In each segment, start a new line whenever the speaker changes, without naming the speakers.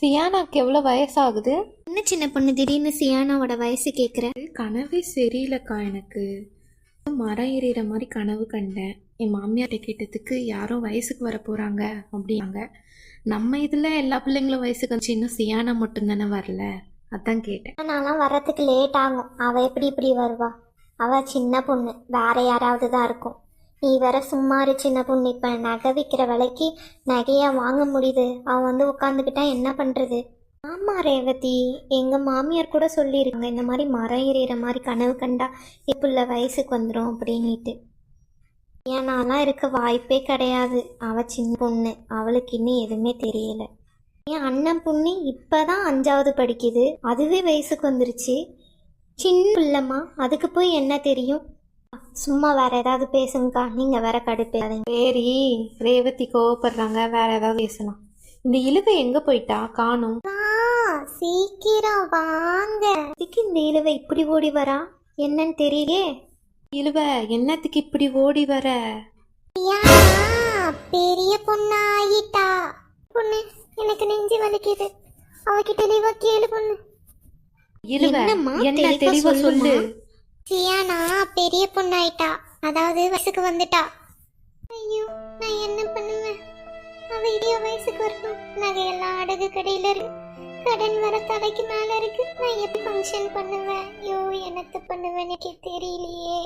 சியானாக்கு எவ்வளோ வயசாகுது?
என்ன சின்ன பொண்ணு திடீர்னு சியானாவோட வயசு கேட்குற?
கனவே சரியில்லைக்கா. எனக்கு மரம் ஏறிற மாதிரி கனவு கண்டேன். என் மாமியார்ட்ட கேட்டதுக்கு யாரோ வயசுக்கு வர போகிறாங்க அப்படின்னாங்க. நம்ம இதில் எல்லா பிள்ளைங்களும் வயசுக்கு வந்துச்சு, இன்னும் சியானா மட்டும்தானே வரல, அதான் கேட்டேன்.
நான்லாம் வர்றதுக்கு லேட் ஆகும். அவள் எப்படி இப்படி வருவா? அவள் சின்ன பொண்ணு, வேற யாராவது தான் இருக்கும். நீ வேற சும்மாரு சின்ன பொண்ணு. இப்போ நகை விற்கிற விலைக்கு நகையா வாங்க முடியுது. அவன் வந்து உட்காந்துக்கிட்டா என்ன பண்ணுறது? ஆமாம் ரேவதி, எங்கள் மாமியார் கூட சொல்லியிருக்காங்க இந்த மாதிரி மரம் ஏறிற மாதிரி கனவு கண்டா இப்போ வயசுக்கு வந்துடும் அப்படின்ட்டு. ஏன் நான்லாம் இருக்க வாய்ப்பே கிடையாது. அவள் சின்ன பொண்ணு, அவளுக்கு இன்னும் எதுவுமே தெரியல. என் அண்ணன் பொண்ணு இப்போதான் 5வது படிக்குது, அதுவே வயசுக்கு வந்துருச்சு. சின்ன பிள்ளைம்மா, அதுக்கு போய் என்ன தெரியும்? சும்மா வேற ஏதாவது பேசுங்கக்கா, நீங்க வேற கடுப்பேங்க.
சரி, ரேவதி கோவப்படுறாங்க, வேற ஏதாவது பேசலாம். இந்த இழுவை எங்க போயிட்டா காணும்?
சீக்கிரம் வாங்க. இதுக்கு இந்த இழுவை இப்படி ஓடி வரா என்னன்னு தெரியலே.
இழுவை என்னத்துக்கு இப்படி ஓடி வர?
பெரிய பொண்ணு ஆயிட்டா. பொண்ணு, எனக்கு நெஞ்சு வலிக்குது. அவகிட்ட தெளிவா கேளு பொண்ணு.
இழுவை என்ன தெளிவா சொல்லு.
சியானா பெரிய பொண்ணாயிட்டா, அதாவது வயசுக்கு வந்துட்டா. ஐயோ, நான் என்ன பண்ணுவேன்? அவ இடிய வயசுக்கு வரணும். நகையெல்லாம் அடகு கடையில இருக்கு, கடன் வர தலைக்கு மேல இருக்கு. நான் எப்படி ஃபங்க்ஷன் பண்ணுவேன்? ஐயோ, என்னத்த பண்ணுவேன் எனக்கு தெரியலையே.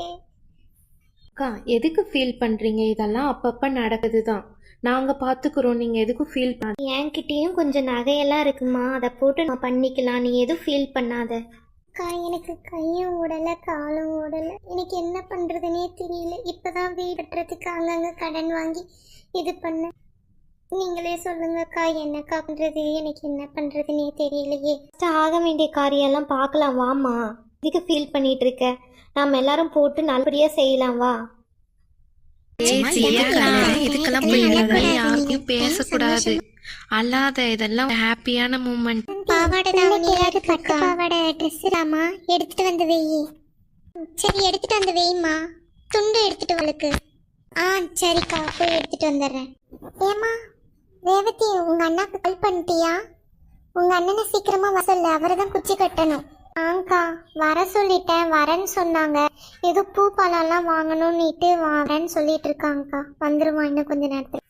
அக்கா, எதுக்கு ஃபீல் பண்றீங்க? இதெல்லாம் அப்பப்ப நடக்குதுதான், நாங்க பாத்துக்கிறோம். நீங்க எதுக்கும் ஃபீல் பண்ண.
என்கிட்டயும் கொஞ்சம் நகையெல்லாம் இருக்குமா, அதை போட்டு நான் பண்ணிக்கலாம். நீ எதுவும் ஃபீல் பண்ணாத. அக்கா, எனக்கு கையும் ஓடலை காலும் ஓடலை. எனக்கு என்ன பண்ணுறதுனே தெரியல. இப்போ தான் வீடு கட்டுறதுக்கு அங்கங்கே கடன் வாங்கி இது பண்ண. நீங்களே சொல்லுங்கக்கா, என்னக்கா பண்ணுறது? எனக்கு என்ன பண்ணுறதுனே தெரியலையே. ஆக வேண்டிய காரியெல்லாம் பார்க்கலாம் வாமா. இதுக்கு ஃபீல் பண்ணிட்டு இருக்க? நாம் எல்லாரும் போட்டு நல்லபடியாக செய்யலாம் வா.
இதுக்கெல்லாம் யாரையும் பேசக்கூடாது, அல்லாத. இதெல்லாம் ஹாப்பியான மூமெண்ட்.
பாவாடை தாவணியாவது பட்டு பாவாடை ட்ரெஸ் இல்லாமா, எடுத்துட்டு வந்து வெயி. சரி, எடுத்துட்டு வந்து வெய்மா. துண்டு எடுத்துட்டு வளுக்கு. சரிக்கா, போய் எடுத்துட்டு வந்துடுறேன். ஏமா ரேவதி, உங்க அண்ணாக்கு கால் பண்ணிட்டியா? உங்க அண்ணனை சீக்கிரமா வர சொல்லு, அவரை தான் குச்சி கட்டணும். ஆங்க்கா, வர சொல்லிட்டேன், வரேன்னு சொன்னாங்க. ஏதோ பூ பழம்லாம் வாங்கணும்னுட்டு வரேன்னு சொல்லிட்டு இருக்காங்கக்கா. வந்துருவான் இன்னும் கொஞ்ச நேரத்தில்.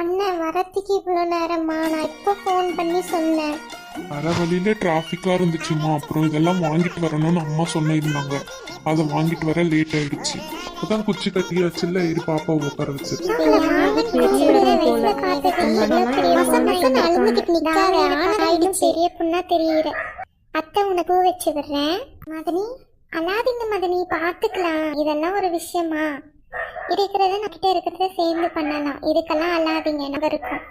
அண்ணன் வரத்துக்கு இவ்வளோ நேரமா? நான் இப்போ ஃபோன் பண்ணி சொன்னேன்.
வர வழியில டிராஃபிக்கா இருந்துச்சுமா, அப்புறம் இதெல்லாம் வாங்கிட்டு வரணும்னு அம்மா சொன்னிருந்தாங்க. அதை வாங்கிட்டு வர லேட் ஆயிடுச்சு. அதான் குச்சி கட்டியாச்சுல்ல, இரு பாப்பா உட்கார வச்சு. பெரிய பொண்ணா தெரியுற. அத்தை உனக்கு பூ வச்சு விடுறேன். மதனி, அழாதீங்க மதனி, பாத்துக்கலாம். இதெல்லாம் ஒரு விஷயமா? இருக்கிறத நம்மகிட்ட இருக்கிறத சேர்ந்து பண்ணலாம். இதுக்கெல்லாம் அழாதீங்க, எனக்கு இருக்கும்.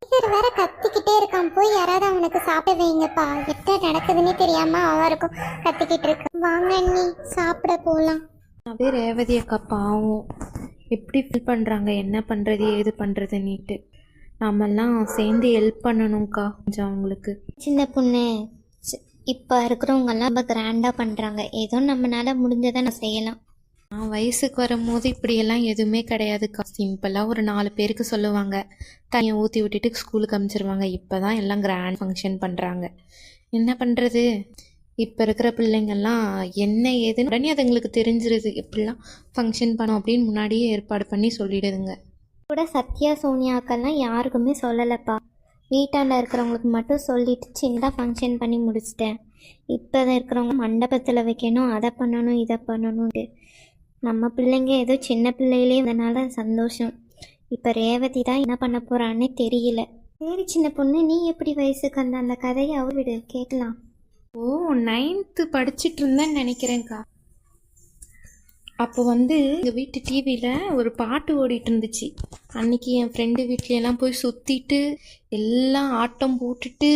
இவர் வேற கத்திக்கிட்டே இருக்கான். போய் யாராவது அவனுக்கு சாப்பிட வைங்கப்பா. என்ன நடக்குதுன்னே தெரியாம அவருக்கும் கத்திக்கிட்டு இருக்கு. வாங்க அண்ணி, சாப்பிட போலாம்.
அதே ரேவதி அக்கா பாவம், எப்படி ஃபீல் பண்ணுறாங்க, என்ன பண்ணுறது ஏது பண்ணுறதுன்னுட்டு. நம்மெல்லாம் சேர்ந்து ஹெல்ப் பண்ணணும்க்கா கொஞ்சம் அவங்களுக்கு.
சின்ன பொண்ணு, இப்போ இருக்கிறவங்கெல்லாம் ரொம்ப கிராண்டாக பண்ணுறாங்க. ஏதோ நம்மளால முடிஞ்சதை நான் செய்யலாம்.
நான் வயசுக்கு வரும்போது இப்படியெல்லாம் எதுவுமே கிடையாதுக்கா. சிம்பிளாக ஒரு 4 பேருக்கு சொல்லுவாங்க, தனியை ஊற்றி விட்டுட்டு ஸ்கூலுக்கு அனுப்பிச்சிருவாங்க. இப்போ தான் எல்லாம் கிராண்ட் ஃபங்க்ஷன் பண்ணுறாங்க. என்ன பண்ணுறது? இப்போ இருக்கிற பிள்ளைங்கள்லாம் என்ன ஏதுன்னு உடனே அதுங்களுக்கு தெரிஞ்சிருது. எப்படிலாம் ஃபங்க்ஷன் பண்ணோம் அப்படின்னு முன்னாடியே ஏற்பாடு பண்ணி சொல்லிடுதுங்க.
கூட சத்யா சோனியாக்கெல்லாம் யாருக்குமே சொல்லலைப்பா. வீட்டாண்ட இருக்கிறவங்களுக்கு மட்டும் சொல்லிட்டு சின்னதாக ஃபங்க்ஷன் பண்ணி முடிச்சிட்டேன். இப்போ இருக்கிறவங்க மண்டபத்தில் வைக்கணும், அதை பண்ணணும், இதை பண்ணணும்ட்டு. நம்ம பிள்ளைங்க ஏதோ சின்ன பிள்ளையிலே அதனால சந்தோஷம். இப்போ ரேவதி தான் என்ன பண்ண போகிறான்னே தெரியல. சரி சின்ன பொண்ணு, நீ எப்படி வயசுக்கு வந்த அந்த கதையை அவர் விடு, கேட்கலாம்.
ஓ, 9th படிச்சுட்டு இருந்தேன்னு நினைக்கிறேன்க்கா. அப்போ வந்து எங்கள் வீட்டு டிவியில் ஒரு பாட்டு ஓடிட்டு இருந்துச்சு. அன்னைக்கு என் ஃப்ரெண்டு வீட்லையெல்லாம் போய் சுற்றிட்டு எல்லாம் ஆட்டம் போட்டுட்டு,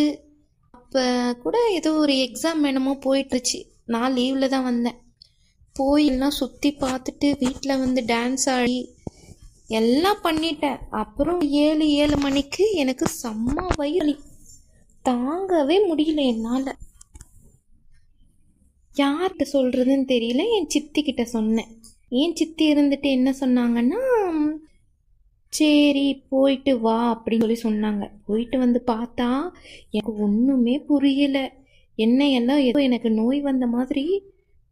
அப்போ கூட ஏதோ ஒரு எக்ஸாம் என்னமோ போயிட்டுருச்சு. நான் லீவில் தான் வந்தேன். போய் எல்லாம் சுற்றி பார்த்துட்டு வீட்டில் வந்து டான்ஸ் ஆடி எல்லாம் பண்ணிட்டேன். அப்புறம் 7 மணிக்கு எனக்கு செம்ம வயிறு தாங்கவே முடியல என்னால். யார்கிட்ட சொல்கிறதுன்னு தெரியல. என் சித்தி கிட்ட சொன்னேன். என் சித்தி இருந்துட்டு என்ன சொன்னாங்கன்னா, சரி போயிட்டு வா அப்படின்னு சொல்லி சொன்னாங்க. போயிட்டு வந்து பார்த்தா எனக்கு ஒன்றுமே புரியல. என்ன எல்லாம் ஏதோ எனக்கு நோய் வந்த மாதிரி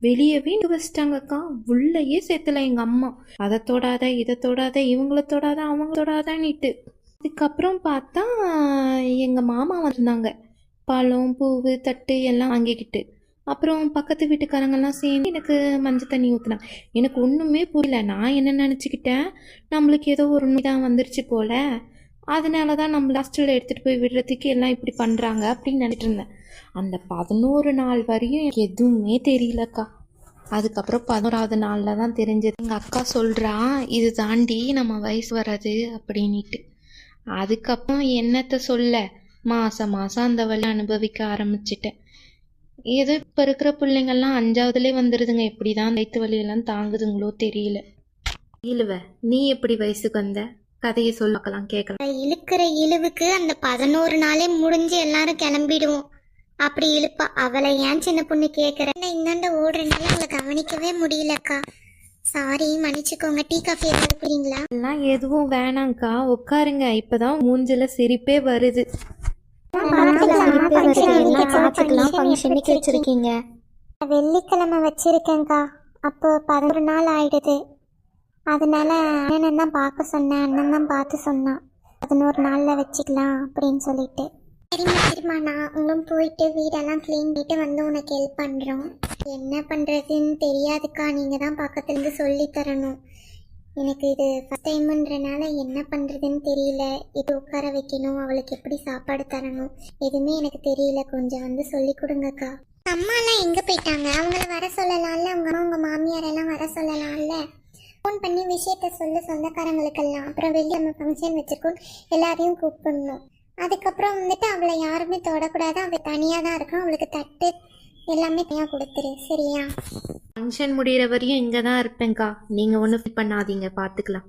வெளியவே வச்சிட்டாங்கக்கா. உள்ளேயே சேர்த்துல எங்க அம்மா. அதை தொடாத இதை தொடாத இவங்கள தொடாத அவங்க தொடாதன்னுட்டு. அதுக்கப்புறம் பார்த்தா எங்க மாமா வந்திருந்தாங்க. பழம் பூவு தட்டு எல்லாம் வாங்கிக்கிட்டு. அப்புறம் பக்கத்து வீட்டுக்காரங்கெல்லாம் சேர்ந்து எனக்கு மஞ்சள் தண்ணி ஊற்றினாங்க. எனக்கு ஒன்றுமே புரியல. நான் என்ன நினச்சிக்கிட்டேன், நம்மளுக்கு ஏதோ ஒரு நோய் தான் வந்துருச்சு போல, அதனால தான் நம்ம ஹாஸ்டலில் எடுத்துகிட்டு போய் விடுறதுக்கு எல்லாம் இப்படி பண்ணுறாங்க அப்படின்னு நினைட்டு இருந்தேன். அந்த 11 நாள் வரையும் எனக்கு எதுவுமே தெரியலக்கா. அதுக்கப்புறம் 11வது நாளில் தான் தெரிஞ்சது. எங்கள் அக்கா சொல்கிறா, இது தாண்டி நம்ம வயசு வராது அப்படின்ட்டு. அதுக்கப்புறம் என்னத்தை சொல்ல, மாதம் மாதம் அந்த வழி அனுபவிக்க ஆரம்பிச்சிட்டேன். ஏதோ இப்போ இருக்கிற பிள்ளைங்கள்லாம் 5வதுலேயே வந்துடுதுங்க. எப்படி தான் வயிற்று வலியெல்லாம் தாங்குதுங்களோ தெரியல. இழுவ நீ எப்படி வயசுக்கு வந்த? கதையை சொல்லலாம் கேட்கலாம்.
இழுக்கிற இழுவுக்கு அந்த 11 நாளே முடிஞ்சு எல்லாரும் கிளம்பிடுவோம். அப்படி இழுப்பா. அவளை ஏன் சின்ன பொண்ணு கேட்குற? இந்தாண்ட ஓடுறதுனால அவளை கவனிக்கவே முடியலக்கா. சாரி, மன்னிச்சுக்கோங்க. டீ காஃபி ஏதாவது குடிங்களா?
எல்லாம் எதுவும் வேணாங்க்கா, உட்காருங்க. இப்போதான் மூஞ்சில சிரிப்பே வருது.
வச்சிருக்கீங்க? வெள்ளிக்கிழமை வச்சிருக்கேன்க்கா. அப்போ 11 நாள் ஆயிடுது. அதனால அண்ணன் தான் பார்க்க சொன்னேன். அண்ணன் தான் பார்த்து சொன்னான் 11 நாளில் வச்சுக்கலாம் அப்படின்னு சொல்லிட்டு. சரிம்மா நாங்களும் போயிட்டு வீடெல்லாம் க்ளீன் பண்ணிட்டு வந்து உனக்கு ஹெல்ப் பண்ணுறோம். என்ன பண்ணுறதுன்னு தெரியாதுக்கா. நீங்கள் தான் பக்கத்துலேருந்து சொல்லி தரணும். எனக்கு இது ஃபஸ்ட் டைமுன்றனால என்ன பண்ணுறதுன்னு தெரியல. இது உட்கார வைக்கணும், அவளுக்கு எப்படி சாப்பாடு தரணும், எதுவுமே எனக்கு தெரியல. கொஞ்சம் வந்து சொல்லி கொடுங்கக்கா. அம்மாலாம் எங்கே போயிட்டாங்க? அவங்கள வர சொல்லலாம்ல. உங்கள் மாமியாரெல்லாம் வர சொல்லலாம்ல. ஃபோன் பண்ணி விஷயத்த சொந்தக்காரங்களுக்கெல்லாம். அப்புறம் வெளியே நம்ம ஃபங்க்ஷன் வச்சுருக்கோம், எல்லாரையும் கூப்பிடணும். அதுக்கப்புறம் வந்துட்டு அவளை யாருமே தொடக்கூடாது. அவள் தனியாக தான் இருக்கும். அவளுக்கு தட்டு எல்லாமே தனியாக கொடுத்துரு, சரியா?
ஃபங்க்ஷன் முடிகிற வரையும் இங்கே தான் இருப்பேங்க்கா. நீங்கள் ஒன்றும் ஃபீல் பண்ணாதீங்க, பார்த்துக்கலாம்.